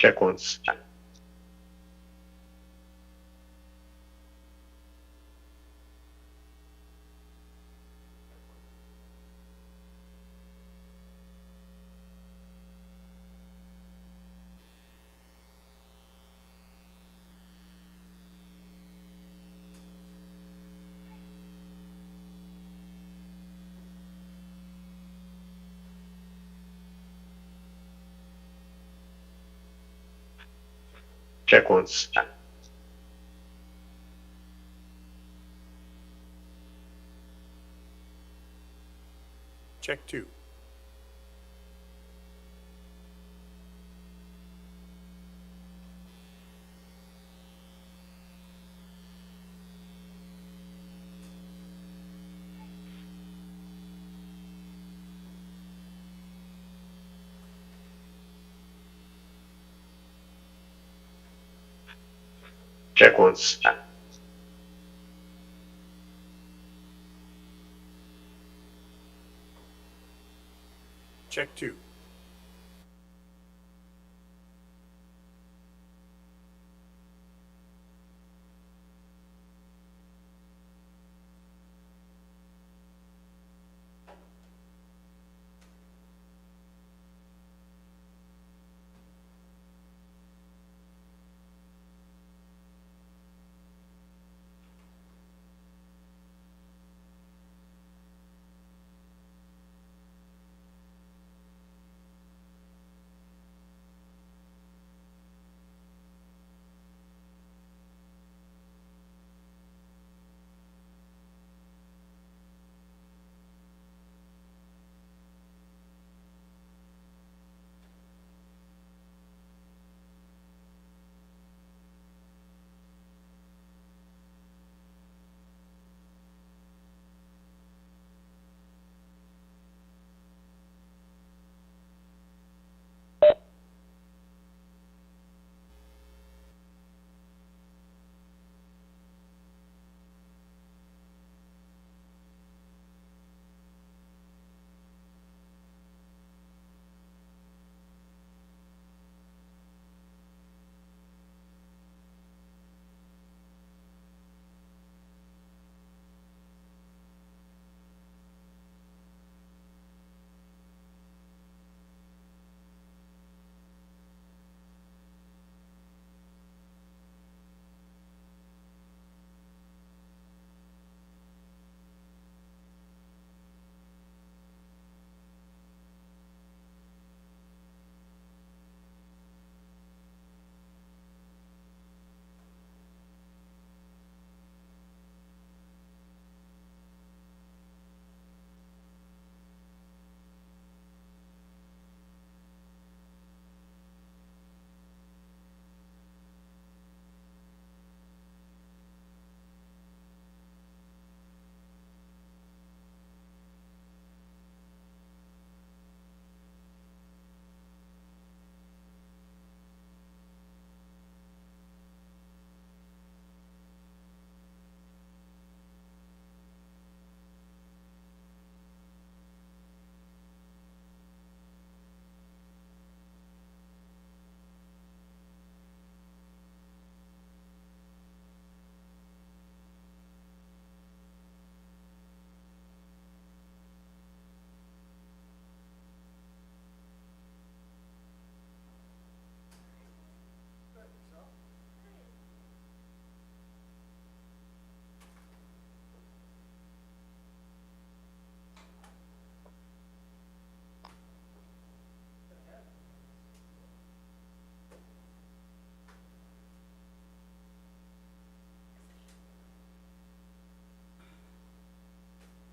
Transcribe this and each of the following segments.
Check once. Check once. Check two. Check once. Check two.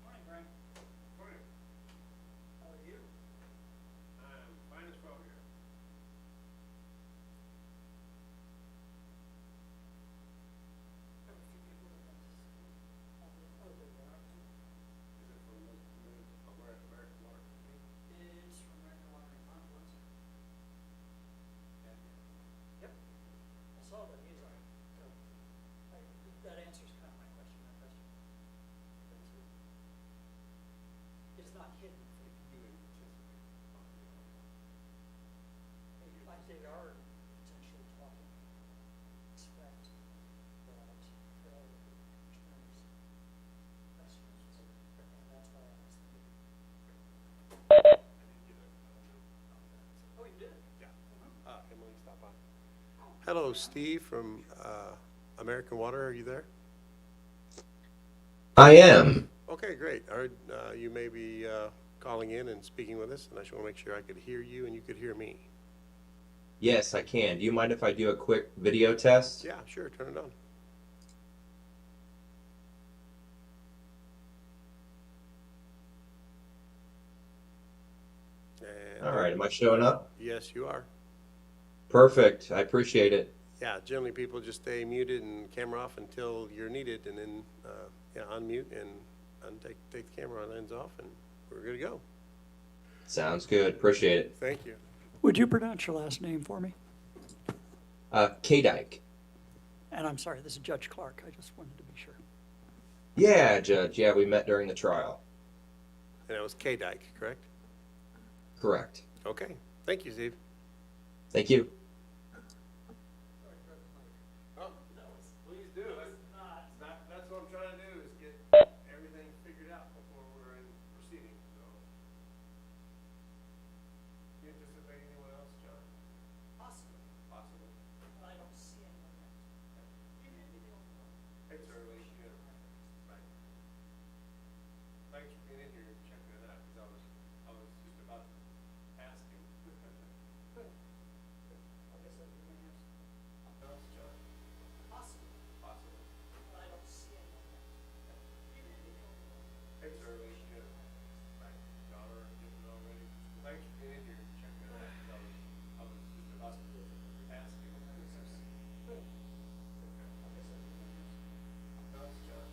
Morning, Frank. Morning. How are you? I'm fine as well here. Have a few people that went to school. Oh, there are two. Is it from the American Water Company? It's from American Water and Confluence. Yeah. Yep. I saw the news article. So that answers kind of my question, that question. It's not hidden for the You community. anticipate possibly. Like they are Hello, Steve from American Water. Are you there? I am. Okay, great. You may be calling in and speaking with us, and I just want to make sure I could hear you and you could hear me. Yes, I can. Do you mind if I do a quick video test? Yeah, sure. Turn it on. And All right, am I showing up? yes, you are. Perfect. I appreciate it. Yeah, generally people just stay muted and camera off until you're needed, and then unmute and take the camera lens off, and we're good to go. Sounds good. Appreciate it. Thank you. Would you pronounce your last name for me? K-Dyke. And I'm sorry, this is Judge Clark. I just wanted to be sure. Yeah, Judge. Yeah, we met during the trial. And that was K. Dyke, correct? Correct. Okay. Thank you, Steve. Thank you. Please do. That's what I'm trying to do, is get everything figured out before we're in proceeding, so. Do you anticipate anyone else, John? Possibly, Possibly. but I don't see anyone yet. Even if you don't know. It's early, yeah. Right. Thanks for being in here and checking it out, because I was just about to ask him. Like I said, you may have some. Else, John? Possibly, Possibly. but I don't see anyone yet. Even if you don't know. It's early, yeah. Right. Y'all are getting already. Thanks for being in here and checking it out, because I was just about to ask him. Like I said, you may have some. Else, John?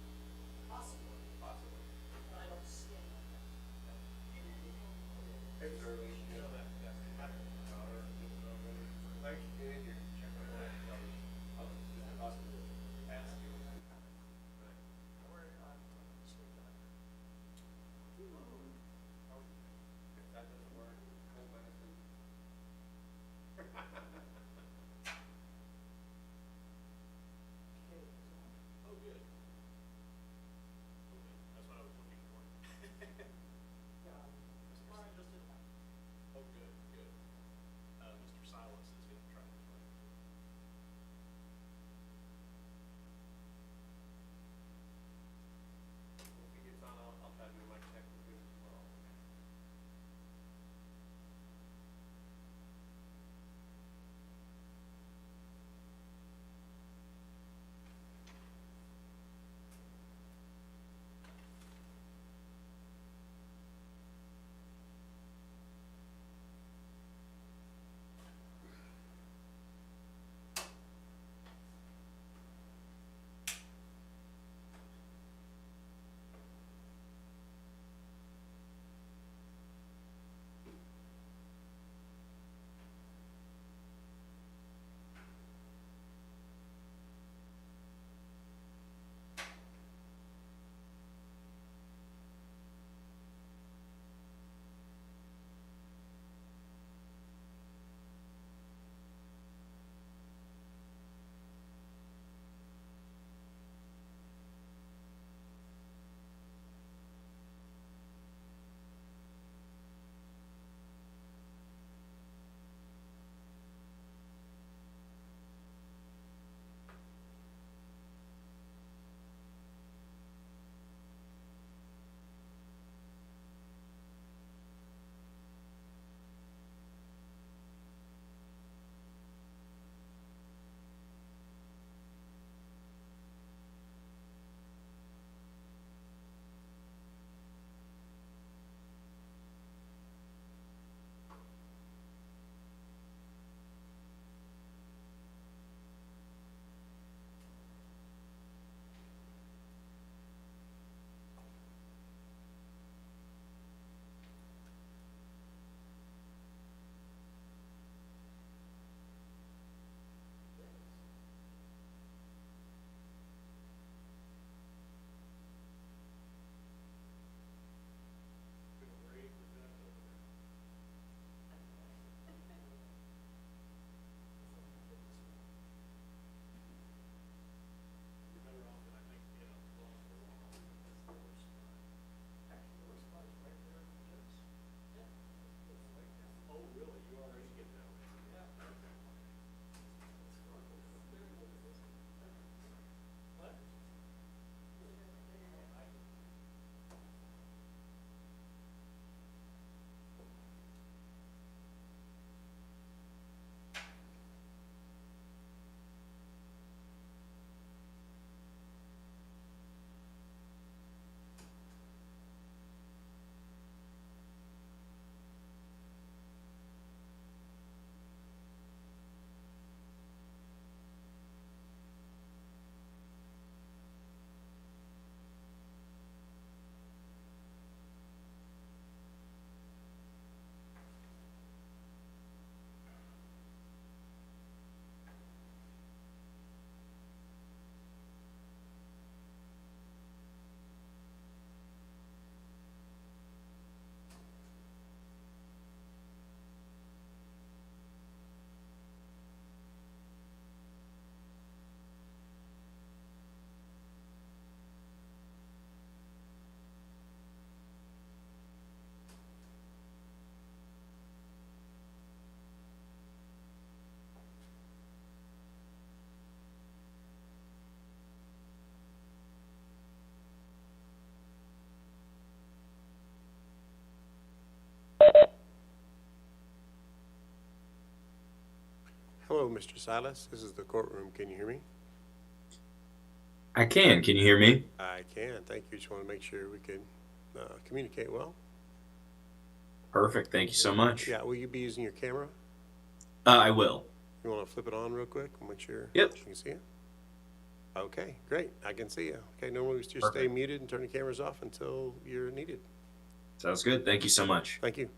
Possibly, Possibly. but I don't see anyone yet. Even if you don't know. It's early, yeah. Y'all are getting already. Thanks for being in here and checking it out, because I was just about to ask him. Right. State doctor. If that doesn't work, home medicine. Okay, is on. Oh, good. Okay, that's what I was looking for. Brian just did that. Oh, good, good. Mr. Silence is gonna try this one. If he gets on, I'll try to do my check with him tomorrow. Hello, Mr. Silas. This is the courtroom. Can you hear me? I can. Can you hear me? I can. Thank you. Just want to make sure we can communicate well. Perfect. Thank you so much. Yeah. Will you be using your camera? I will. You want to flip it on real quick and make sure Yep. you can see it? Okay, great. I can see you. Okay, normally we just stay Perfect. muted and turn the cameras off until you're needed. Sounds good. Thank you so much. Thank you.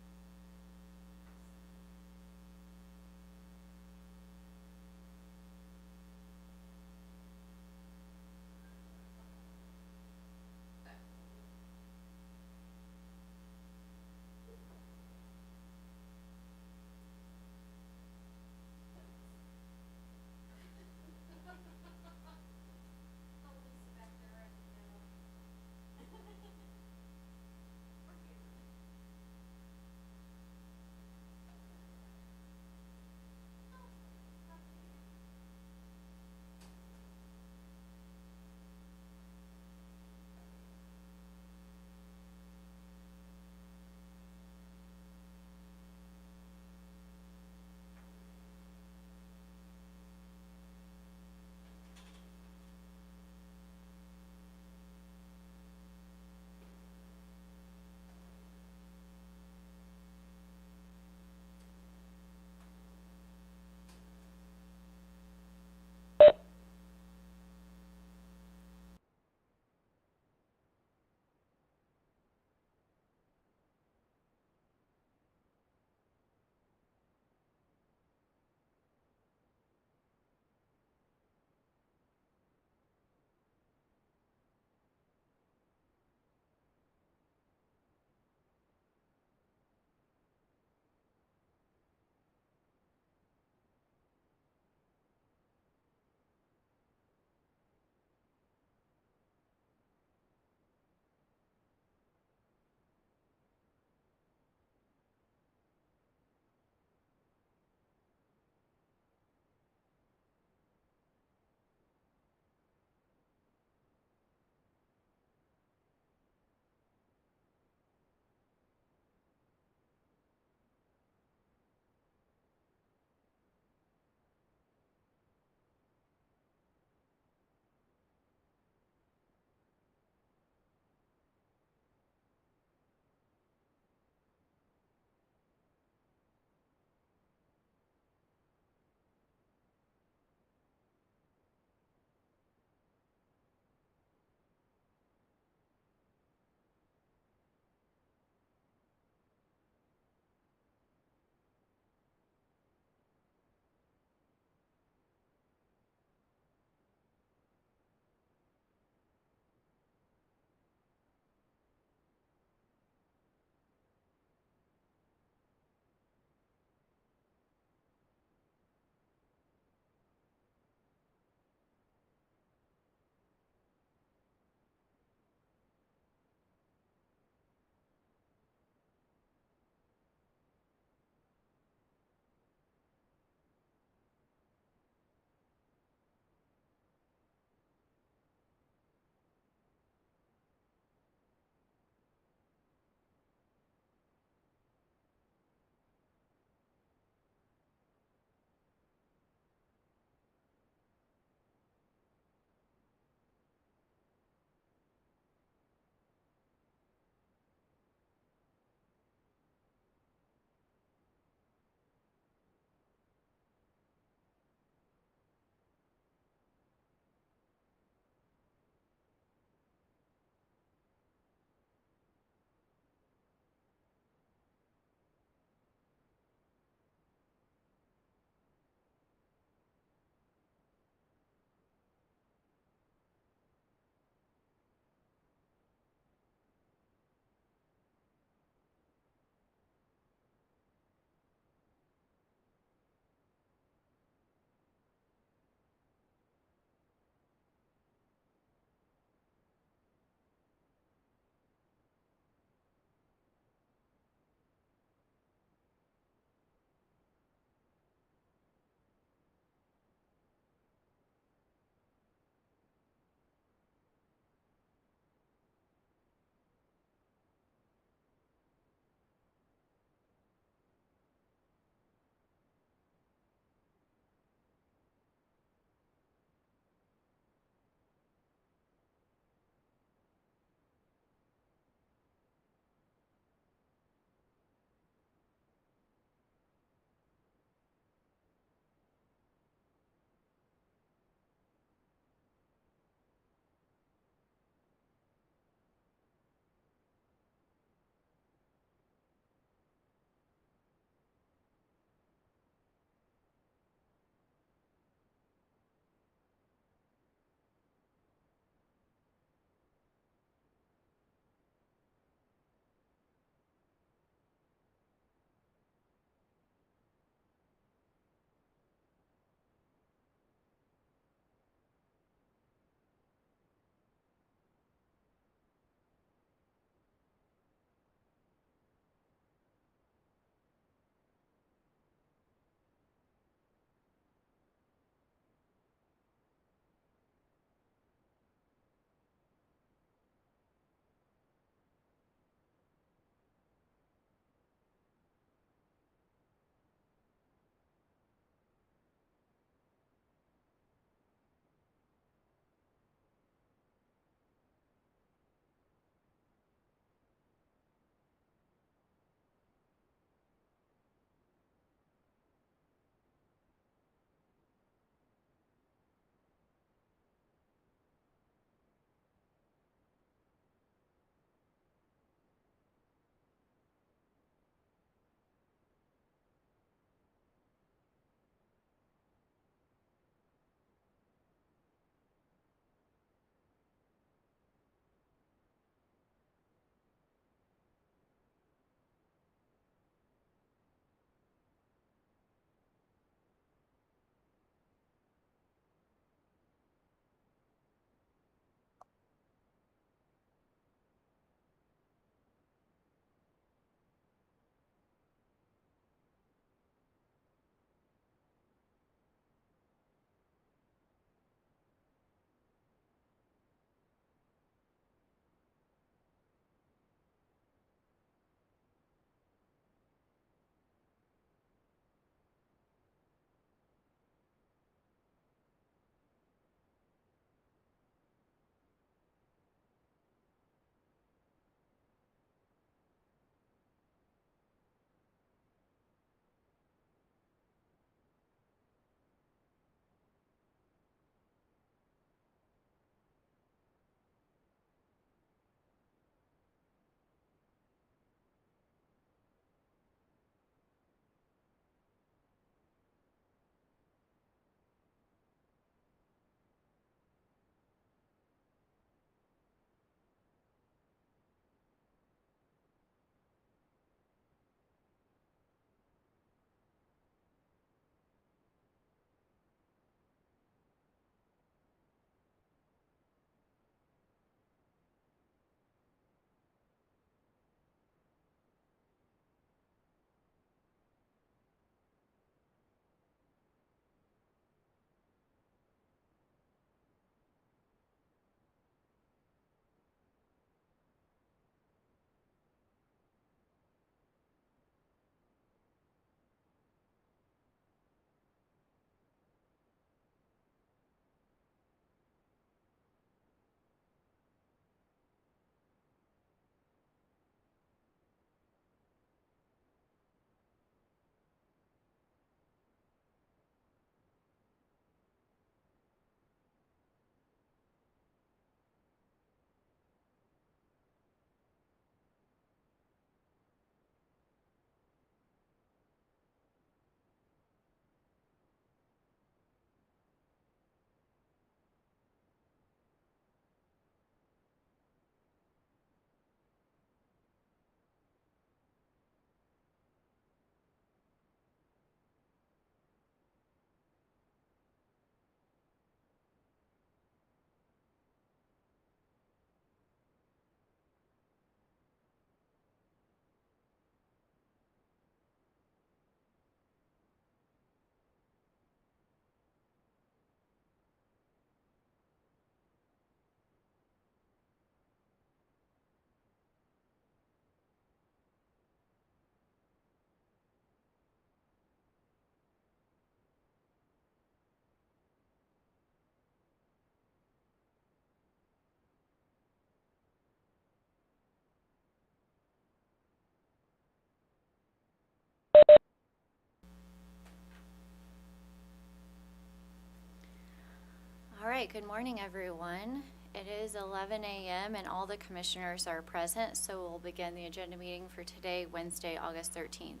right, good morning, everyone. It is 11 a.m. and all the commissioners are present, so we'll begin the agenda meeting for today, Wednesday, August 13th.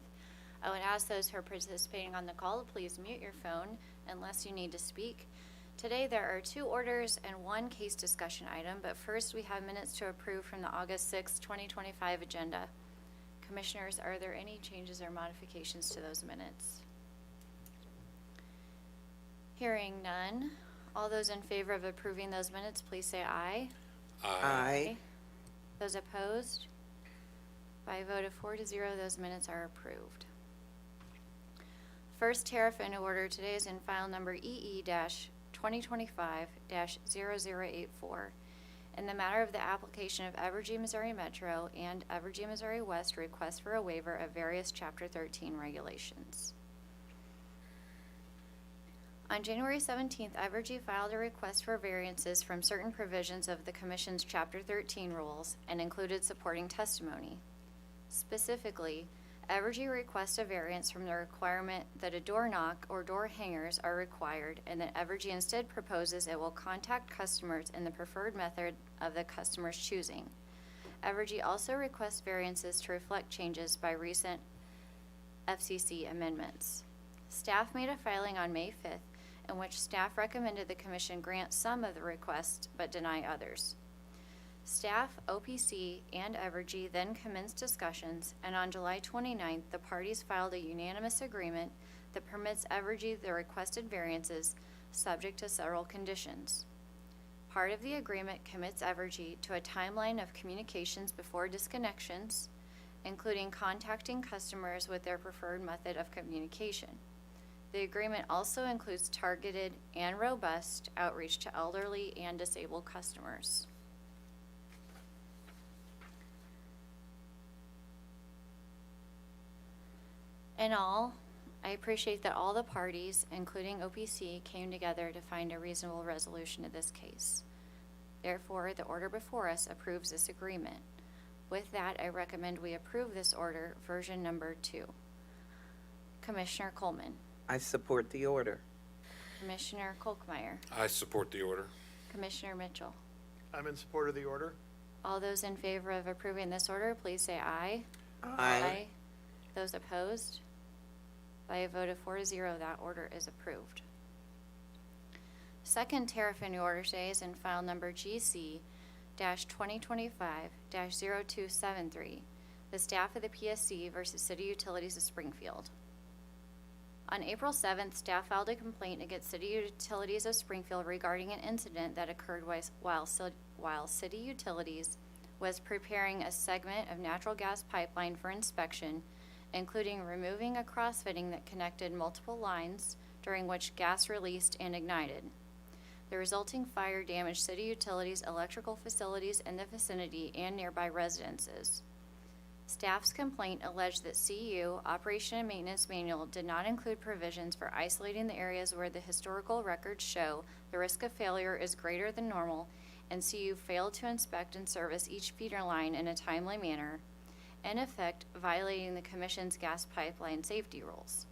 I would ask those who are participating on the call to please mute your phone unless you need to speak. Today, there are 2 orders and 1 case discussion item, but first we have minutes to approve from the August 6th, 2025 agenda. Commissioners, are there any changes or modifications to those minutes? Hearing none. All those in favor of approving those minutes, please say aye. Aye. Those opposed? By a vote of 4-0, those minutes are approved. First tariff and order today is in file number EE-2025-0084 in the matter of the application of Evergy, Missouri Metro and Evergy, Missouri West request for a waiver of various Chapter 13 regulations. On January 17th, Evergy filed a request for variances from certain provisions of the Commission's Chapter 13 rules and included supporting testimony. Specifically, Evergy requests a variance from the requirement that a door knock or door hangers are required and that Evergy instead proposes it will contact customers in the preferred method of the customer's choosing. Evergy also requests variances to reflect changes by recent FCC amendments. Staff made a filing on May 5th in which staff recommended the Commission grant some of the requests but deny others. Staff, OPC, and Evergy then commenced discussions, and on July 29th, the parties filed a unanimous agreement that permits Evergy the requested variances subject to several conditions. Part of the agreement commits Evergy to a timeline of communications before disconnections, including contacting customers with their preferred method of communication. The agreement also includes targeted and robust outreach to elderly and disabled customers. In all, I appreciate that all the parties, including OPC, came together to find a reasonable resolution to this case. Therefore, the order before us approves this agreement. With that, I recommend we approve this order, version number 2. Commissioner Coleman. I support the order. Commissioner Kolkmeyer. I support the order. Commissioner Mitchell. I'm in support of the order. All those in favor of approving this order, please say aye. Aye. Those opposed? By a vote of 4-0, that order is approved. Second tariff and order today is in file number GC-2025-0273, the staff of the PSC versus City Utilities of Springfield. On April 7th, staff filed a complaint against City Utilities of Springfield regarding an incident that occurred while City Utilities was preparing a segment of natural gas pipeline for inspection, including removing a crossfitting that connected multiple lines, during which gas released and ignited. The resulting fire damaged City Utilities' electrical facilities in the vicinity and nearby residences. Staff's complaint alleged that CU Operation and Maintenance Manual did not include provisions for isolating the areas where the historical records show the risk of failure is greater than normal, and CU failed to inspect and service each feeder line in a timely manner, in effect violating the Commission's gas pipeline safety rules.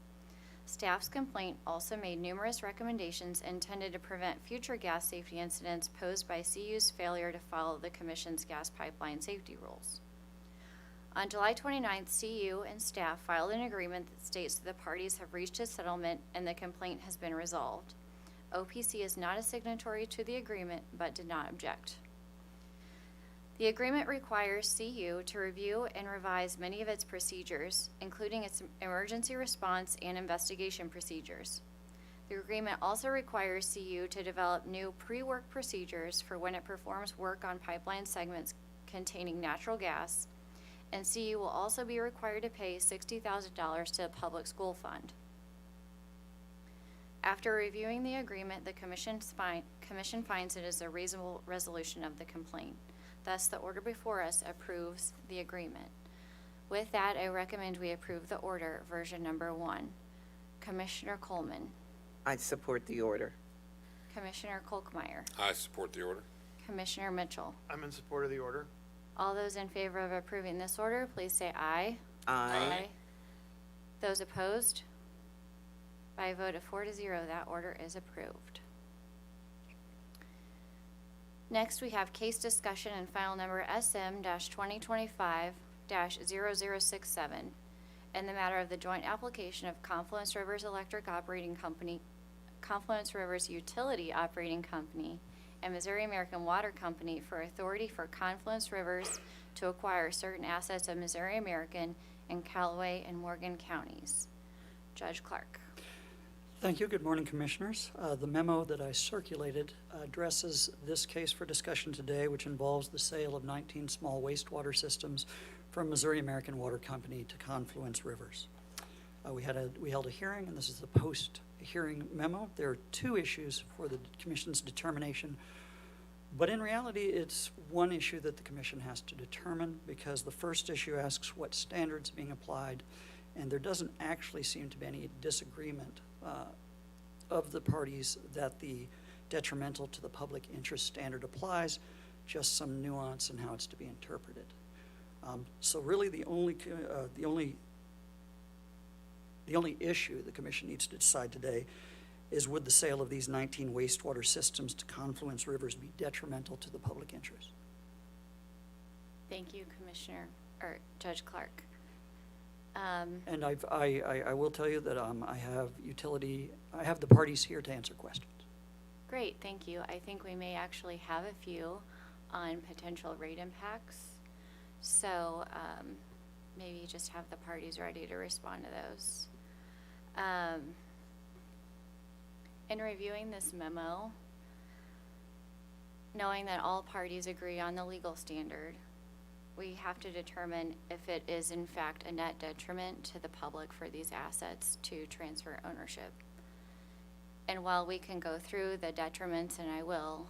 Staff's complaint also made numerous recommendations intended to prevent future gas safety incidents posed by CU's failure to follow the Commission's gas pipeline safety rules. On July 29th, CU and staff filed an agreement that states that the parties have reached a settlement and the complaint has been resolved. OPC is not a signatory to the agreement but did not object. The agreement requires CU to review and revise many of its procedures, including its emergency response and investigation procedures. The agreement also requires CU to develop new pre-work procedures for when it performs work on pipeline segments containing natural gas, and CU will also be required to pay $60,000 to a public school fund. After reviewing the agreement, the Commission finds it is a reasonable resolution of the complaint. Thus, the order before us approves the agreement. With that, I recommend we approve the order, version number 1. Commissioner Coleman. I support the order. Commissioner Kolkmeyer. I support the order. Commissioner Mitchell. I'm in support of the order. All those in favor of approving this order, please say aye. Aye. Those opposed? By a vote of 4-0, that order is approved. Next, we have case discussion and file number SM-2025-0067 in the matter of the joint application of Confluence Rivers Electric Operating Company, Confluence Rivers Utility Operating Company, and Missouri American Water Company for authority for Confluence Rivers to acquire certain assets of Missouri American in Callaway and Morgan counties. Judge Clark. Thank you. Good morning, Commissioners. The memo that I circulated addresses this case for discussion today, which involves the sale of 19 small wastewater systems from Missouri American Water Company to Confluence Rivers. We held a hearing, and this is the post-hearing memo. There are two issues for the Commission's determination, but in reality, it's one issue that the Commission has to determine, because the first issue asks what standards being applied, and there doesn't actually seem to be any disagreement of the parties that the detrimental to the public interest standard applies, just some nuance in how it's to be interpreted. So really the only issue the Commission needs to decide today is, would the sale of these 19 wastewater systems to Confluence Rivers be detrimental to the public interest? Thank you, Judge Clark. And I will tell you that I have the parties here to answer questions. Great, thank you. I think we may actually have a few on potential rate impacts. So maybe just have the parties ready to respond to those. In reviewing this memo, knowing that all parties agree on the legal standard, we have to determine if it is in fact a net detriment to the public for these assets to transfer ownership. And while we can go through the detriments, and I will,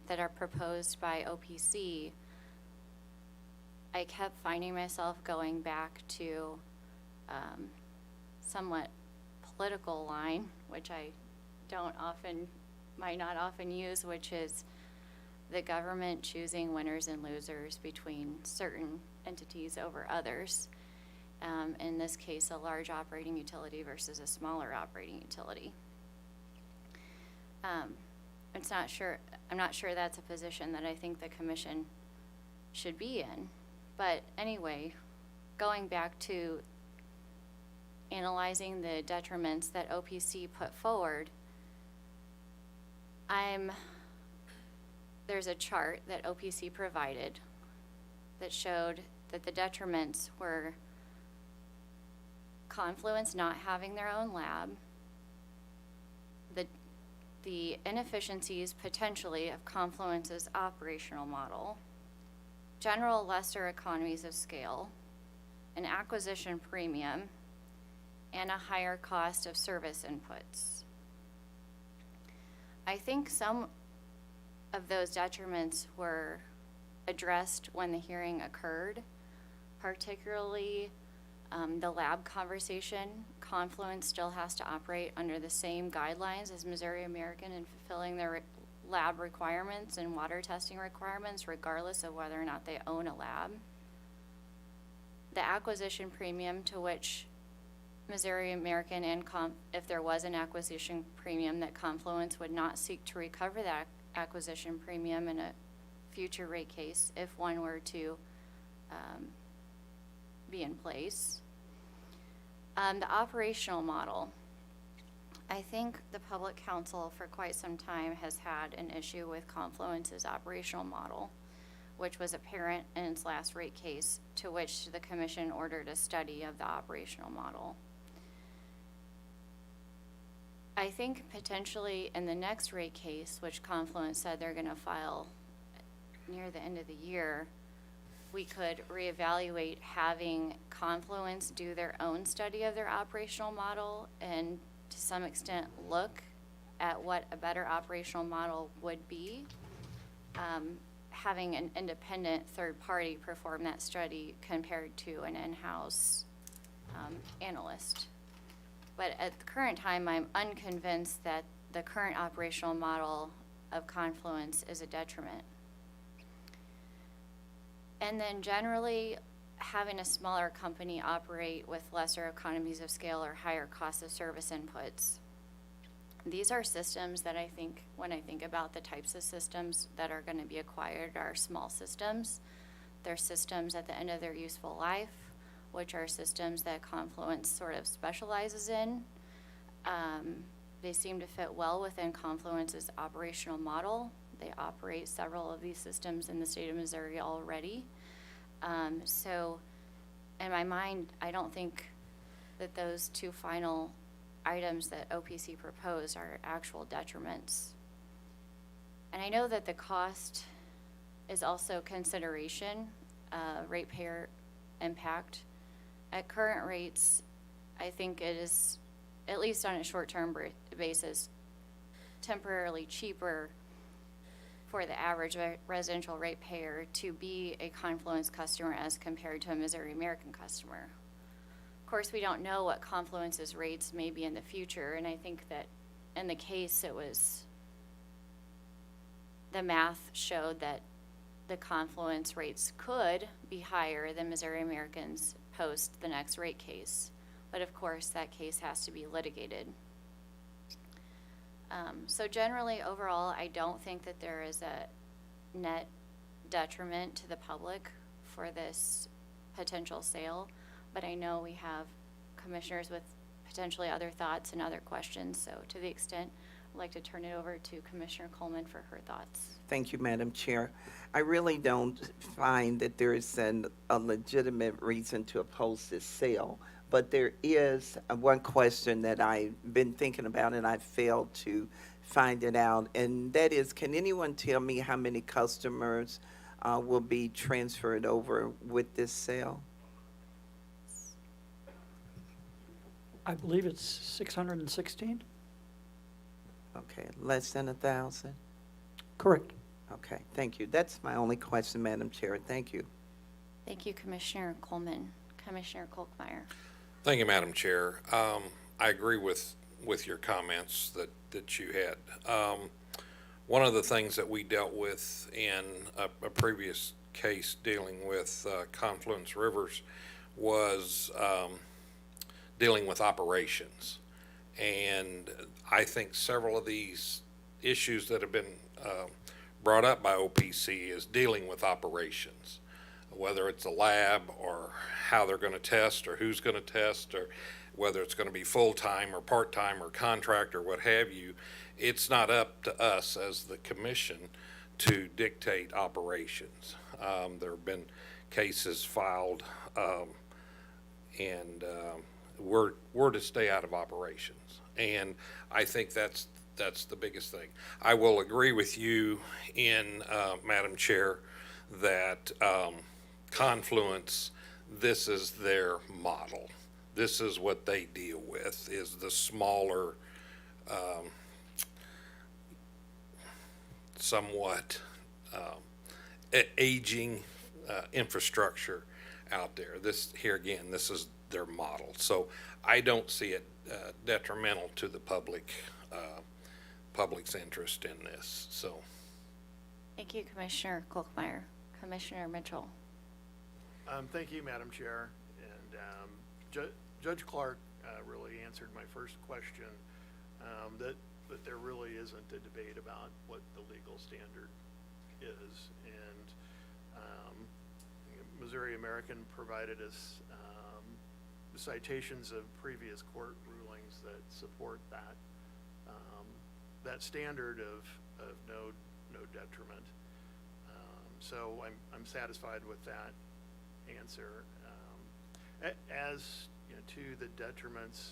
that are proposed by OPC, I kept finding myself going back to somewhat political line, which I might not often use, which is the government choosing winners and losers between certain entities over others. In this case, a large operating utility versus a smaller operating utility. I'm not sure that's a position that I think the Commission should be in. But anyway, going back to analyzing the detriments that OPC put forward, there's a chart that OPC provided that showed that the detriments were Confluence not having their own lab, the inefficiencies potentially of Confluence's operational model, general lesser economies of scale, an acquisition premium, and a higher cost of service inputs. I think some of those detriments were addressed when the hearing occurred, particularly the lab conversation. Confluence still has to operate under the same guidelines as Missouri American in fulfilling their lab requirements and water testing requirements, regardless of whether or not they own a lab. The acquisition premium to which Missouri American and if there was an acquisition premium, that Confluence would not seek to recover that acquisition premium in a future rate case if one were to be in place. The operational model. I think the Public Counsel for quite some time has had an issue with Confluence's operational model, which was apparent in its last rate case, to which the Commission ordered a study of the operational model. I think potentially in the next rate case, which Confluence said they're going to file near the end of the year, we could reevaluate having Confluence do their own study of their operational model and to some extent look at what a better operational model would be. Having an independent third party perform that study compared to an in-house analyst. But at the current time, I'm unconvinced that the current operational model of Confluence is a detriment. And then generally, having a smaller company operate with lesser economies of scale or higher cost of service inputs. these are systems that I think, when I think about the types of systems that are going to be acquired, are small systems. They're systems at the end of their useful life, which are systems that Confluence sort of specializes in. They seem to fit well within Confluence's operational model. They operate several of these systems in the state of Missouri already. So in my mind, I don't think that those two final items that OPC proposed are actual detriments. And I know that the cost is also consideration, ratepayer impact. At current rates, I think it is, at least on a short-term basis, temporarily cheaper for the average residential ratepayer to be a Confluence customer as compared to a Missouri American customer. Of course, we don't know what Confluence's rates may be in the future, and I think that in the case it was, the math showed that the Confluence rates could be higher than Missouri Americans post the next rate case. But of course, that case has to be litigated. So generally, overall, I don't think that there is a net detriment to the public for this potential sale, but I know we have commissioners with potentially other thoughts and other questions, so to the extent, I'd like to turn it over to Commissioner Coleman for her thoughts. Thank you, Madam Chair. I really don't find that there is a legitimate reason to oppose this sale, but there is one question that I've been thinking about and I failed to find it out, and that is, can anyone tell me how many customers will be transferred over with this sale? I believe it's 616? Okay, less than 1,000? Correct. Okay, thank you. That's my only question, Madam Chair. Thank you. Thank you, Commissioner Coleman. Commissioner Kolkmeyer. Thank you, Madam Chair. I agree with your comments that you had. One of the things that we dealt with in a previous case dealing with Confluence Rivers was dealing with operations. And I think several of these issues that have been brought up by OPC is dealing with operations, whether it's a lab or how they're going to test or who's going to test, or whether it's going to be full-time or part-time or contract or what have you. It's not up to us as the commission to dictate operations. There have been cases filed, and we're to stay out of operations. And I think that's the biggest thing. I will agree with you in, Madam Chair, that Confluence, this is their model. This is what they deal with, is the smaller, somewhat aging infrastructure out there. This, here again, this is their model. So I don't see it detrimental to the public's interest in this. So, Thank you, Commissioner Kolkmeyer. Commissioner Mitchell. Thank you, Madam Chair. And Judge Clark really answered my first question, that there really isn't a debate about what the legal standard is. And Missouri American provided us citations of previous court rulings that support that standard of no detriment. So I'm satisfied with that answer. As you know, to the detriments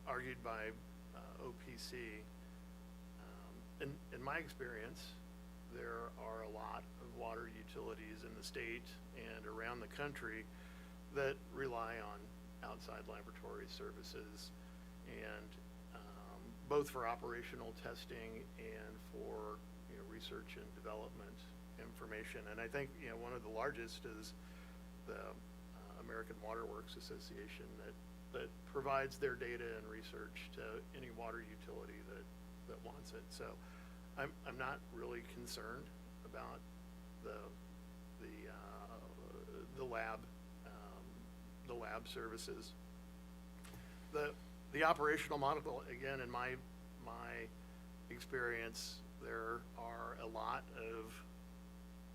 argued by OPC, in my experience, there are a lot of water utilities in the state and around the country that rely on outside laboratory services, and both for operational testing and for research and development information. And I think one of the largest is the American Water Works Association that provides their data and research to any water utility that wants it. So I'm not really concerned about the lab services. The operational model, again, in my my experience, there are a lot of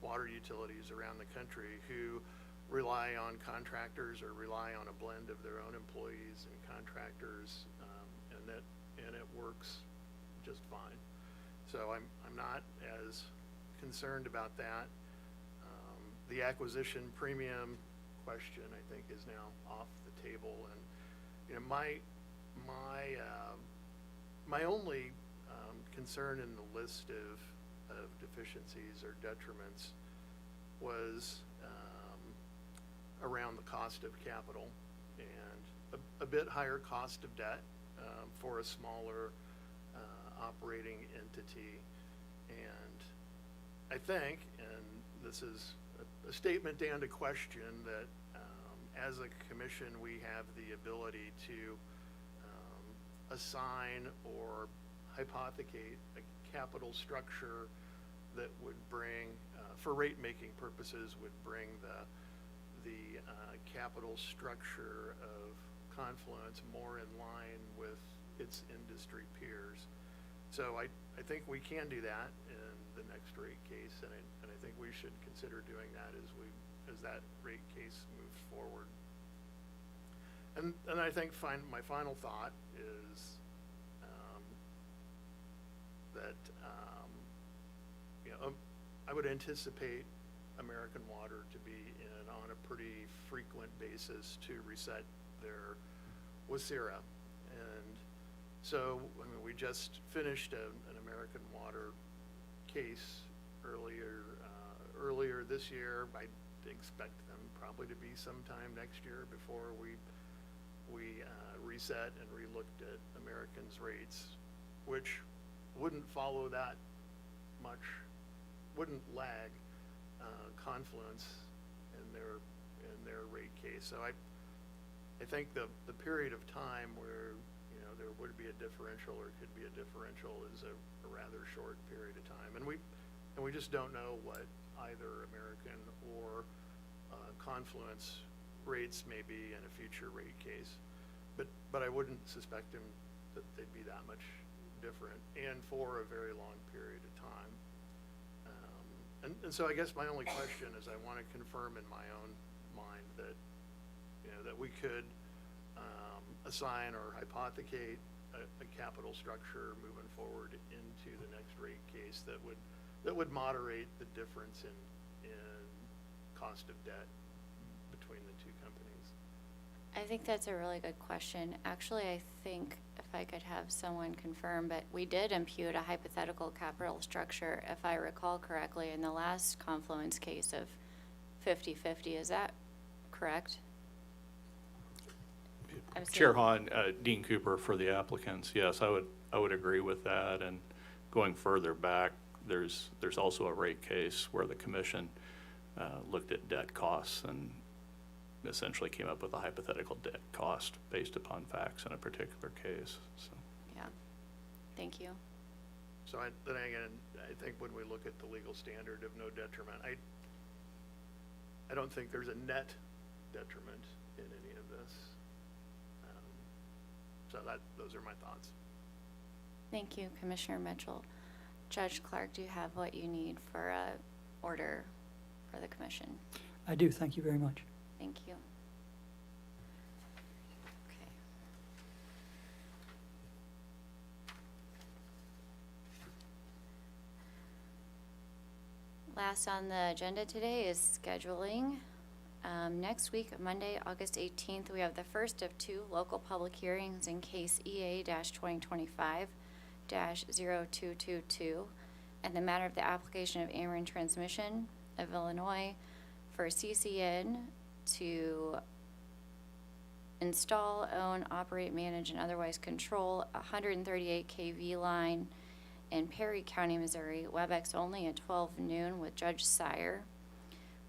water utilities around the country who rely on contractors or rely on a blend of their own employees and contractors, and it works just fine. So I'm not as concerned about that. The acquisition premium question, I think, is now off the table, and you know, my only concern in the list of deficiencies or detriments was around the cost of capital and a bit higher cost of debt for a smaller operating entity. And I think, and this is a statement and a question, that as a commission we have the ability to assign or hypothecate a capital structure that would bring, for rate-making purposes, would bring the capital structure of Confluence more in line with its industry peers. So I think we can do that in the next rate case, and I think we should consider doing that as that rate case moves forward. And I think my final thought is that you know, I would anticipate American Water to be on a pretty frequent basis to reset their WSIRA. And so, I mean, we just finished an American Water case earlier this year. I expect them probably to be sometime next year before we reset and relooked at Americans' rates, which wouldn't follow that much, wouldn't lag Confluence in their rate case. So I think the period of time where there would be a differential or could be a differential is a rather short period of time, and we just don't know what either American or Confluence rates may be in a future rate case, but I wouldn't suspect them that they'd be that much different and for a very long period of time. And so I guess my only question is I want to confirm in my own mind that that we could assign or hypothecate a capital structure moving forward into the next rate case that would moderate the difference in cost of debt between the two companies. I think that's a really good question. Actually, I think if I could have someone confirm, but we did impute a hypothetical capital structure, if I recall correctly, in the last Confluence case of 50-50. Is that correct? Chair Hahn, Dean Cooper for the applicants. Yes, I would agree with that. And going further back, there's also a rate case where the commission looked at debt costs and essentially came up with a hypothetical debt cost based upon facts in a particular case. So. Yeah. Thank you. So then again, I think when we look at the legal standard of no detriment, I don't think there's a net detriment in any of this. So those are my thoughts. Thank you, Commissioner Mitchell. Judge Clark, do you have what you need for a order for the commission? I do. Thank you very much. Thank you. Okay. Last on the agenda today is scheduling. Next week, Monday, August 18th, we have the first of two local public hearings in case EA-2025-0222 and the matter of the application of Ameren Transmission of Illinois for CCN to install, own, operate, manage, and otherwise control a 138 kV line in Perry County, Missouri, WebEx only at 12 noon with Judge Sire.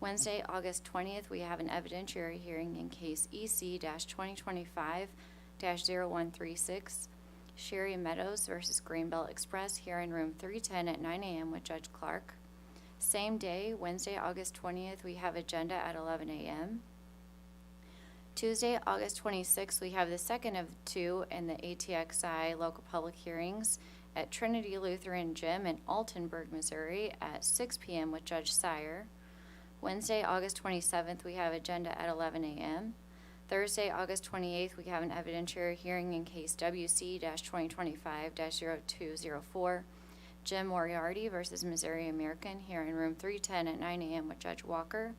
Wednesday, August 20th, we have an evidentiary hearing in case EC-2025-0136, Sherry Meadows versus Greenbelt Express, here in room 310 at 9 a.m. with Judge Clark. Same day, Wednesday, August 20th, we have agenda at 11 a.m. Tuesday, August 26th, we have the second of two in the ATXI local public hearings at Trinity Lutheran Gym in Altenburg, Missouri at 6 p.m. with Judge Sire. Wednesday, August 27th, we have agenda at 11 a.m. Thursday, August 28th, we have an evidentiary hearing in case WC-2025-0204, Jim Moriarty versus Missouri American here in room 310 at 9 a.m. with Judge Walker.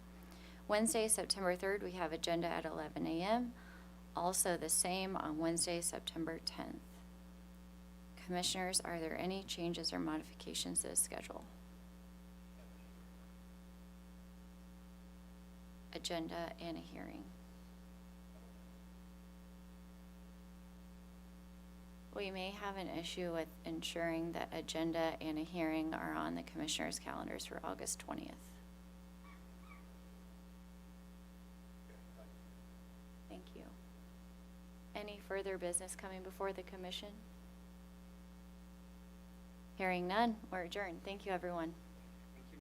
Wednesday, September 3rd, we have agenda at 11 a.m. Also the same on Wednesday, September 10th. Commissioners, are there any changes or modifications to the schedule? Agenda and a hearing. We may have an issue with ensuring that agenda and a hearing are on the commissioners' calendars for August 20th. Thank you. Any further business coming before the commission? Hearing none, we're adjourned. Thank you, everyone.